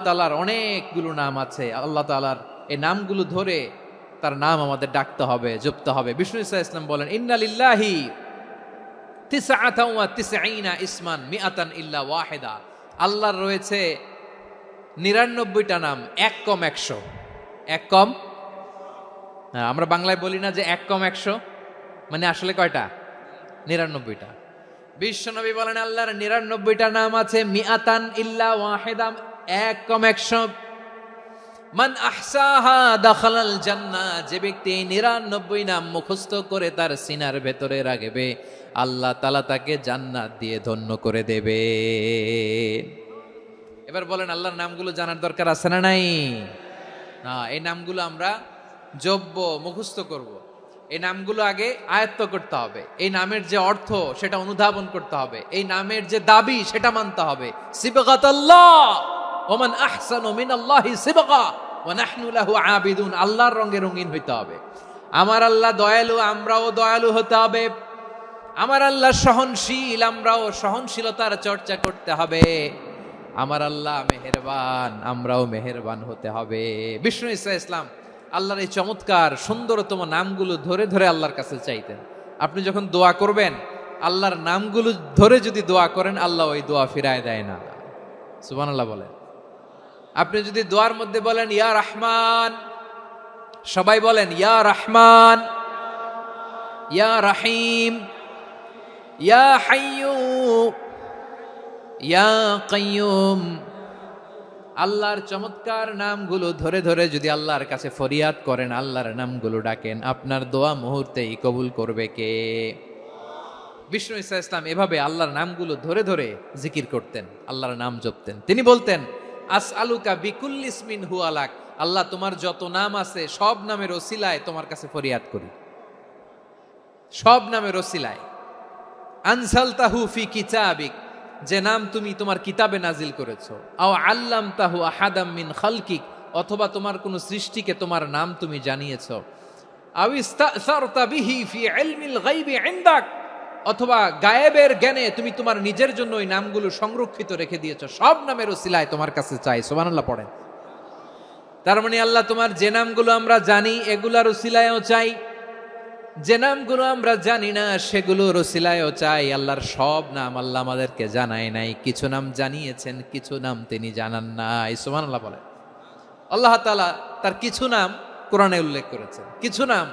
তাআলার অনেকগুলো নাম আছে। আল্লাহ তাআলার এই নামগুলো ধরে তার নাম আমাদের ডাকতে হবে, জপতে হবে। বিষ্ণু ইসলাম বলেন, ইন্না লিল্লাহি তিসআতান ওয়া তিসঈনা ইসমান মিআতান ইল্লা ওয়াহিদা। আল্লাহর রয়েছে 99টা নাম, এক কম 100। এক কম, আমরা বাংলায় বলি না যে এক কম 100, মানে আসলে কয়টা? 99টা। বিশ্বনবী বলেন আল্লাহর 99টা নাম আছে, মিআতান ইল্লা ওয়াহিদা, এক কম 100। মান আহসাহা দাখালাল জান্নাহ, যে ব্যক্তি 99 নাম মুখস্থ করে তার সিনার ভেতরে রাখবে, আল্লাহ তাআলা তাকে জান্নাত দিয়ে ধন্য করে দেবে। এবার বলেন, আল্লাহর নামগুলো জানার দরকার আছে না নাই? না, এই নামগুলো আমরা জপব, মুখস্থ করব। এই নামগুলো আগে আয়ত্ত করতে হবে। এই নামের যে অর্থ সেটা অনুধাবন করতে হবে। এই নামের যে দাবি সেটা মানতে হবে। সিবগাতাল্লাহ ওয়া মান আহসানু মিনাল্লাহি সিবগা ওয়া নাহনু লাহু আবিদুন। আল্লাহর রঙে রঙিন হইতে হবে। আমার আল্লাহ দয়ালু, আমরাও দয়ালু হতে হবে। আমার আল্লাহ সহনশীল, আমরাও সহনশীলতার চর্চা করতে হবে। আমার আল্লাহ মেহেরবান, আমরাও মেহেরবান হতে হবে। বিষ্ণু ইসলাম আল্লাহর এই চমৎকার সুন্দরতম নামগুলো ধরে ধরে আল্লাহর কাছে চাইতেন। আপনি যখন দোয়া করবেন, আল্লাহর নামগুলো ধরে যদি দোয়া করেন, আল্লাহ ওই দোয়া ফিরায় দেয় না। সুবহানাল্লাহ বলেন। আপনি যদি দোয়ার মধ্যে বলেন ইয়া রহমান, সবাই বলেন ইয়া রহমান, ইয়া রহিম, ইয়া হাইয়্যু, ইয়া কাইয়্যুম। আল্লাহর চমৎকার নামগুলো ধরে ধরে যদি আল্লাহর কাছে ফরিয়াদ করেন, আল্লাহর নামগুলো ডাকেন, আপনার দোয়া মুহূর্তেই কবুল করবে কে? বিষ্ণু ইসলাম এভাবে আল্লাহর নামগুলো ধরে ধরে জিকির করতেন, আল্লাহর নাম জপতেন। তিনি বলতেন, আসআলুকা বিকুল্লি ইসমিন হুয়া লাক, আল্লাহ তোমার যত নাম আছে সব নামের ওসিলায় তোমার কাছে ফরিয়াদ করি, সব নামের ওসিলায়। আনসালতাহু ফি কিতাবিক, যে নাম তুমি তোমার কিতাবে নাজিল করেছো। আও আল্লামতাহু আহাদাম মিন খালকিক, অথবা তোমার কোন সৃষ্টিকে তোমার নাম তুমি জানিয়েছো। আও ইস্তাসারতা বিহি ফি ইলমিল গায়বি ইনদাক, অথবা গায়েবের জ্ঞানে তুমি তোমার নিজের জন্য ওই নামগুলো সংরক্ষিত রেখে দিয়েছো। সব নামের ওসিলায় তোমার কাছে চাই। সুবহানাল্লাহ পড়েন। তার মানে আল্লাহ তোমার যে নামগুলো আমরা জানি এগুলার ওসিলায়ও চাই, যে নামগুলো আমরা জানি না সেগুলোর ওসিলায়ও চাই। আল্লাহর সব নাম আল্লাহ আমাদেরকে জানায় নাই, কিছু নাম জানিয়েছেন, কিছু নাম তিনি জানান নাই। সুবহানাল্লাহ বলেন। আল্লাহ তাআলা তার কিছু নাম কোরআনে উল্লেখ করেছেন, কিছু নাম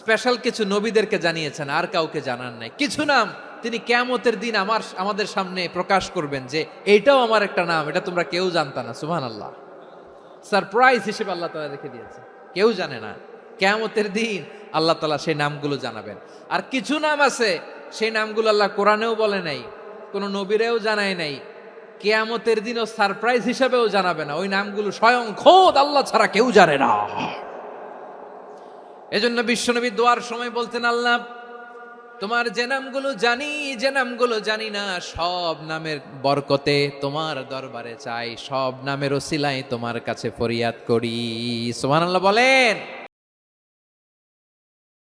স্পেশাল কিছু নবীদেরকে জানিয়েছেন, আর কাউকে জানান নাই। কিছু নাম তিনি কিয়ামতের দিন আমাদের সামনে প্রকাশ করবেন যে এইটাও আমার একটা নাম, এটা তোমরা কেউ জানতা না। সুবহানাল্লাহ, সারপ্রাইজ হিসেবে আল্লাহ তাআলা রেখে দিয়েছে, কেউ জানে না। কিয়ামতের দিন আল্লাহ তাআলা সেই নামগুলো জানাবেন। আর কিছু নাম আছে সেই নামগুলো আল্লাহ কোরআনেও বলে নাই, কোন নবীরেও জানায় নাই, কিয়ামতের দিনও সারপ্রাইজ হিসেবেও জানাবে না। ওই নামগুলো স্বয়ং খোদ আল্লাহ ছাড়া কেউ জানে না। এজন্য বিশ্বনবী দোয়ার সময় বলতেন, আল্লাহ তোমার যে নামগুলো জানি, যে নামগুলো জানি না, সব নামের বরকতে তোমার দরবারে চাই, সব নামের ওসিলায় তোমার কাছে ফরিয়াদ করি। সুবহানাল্লাহ বলেন।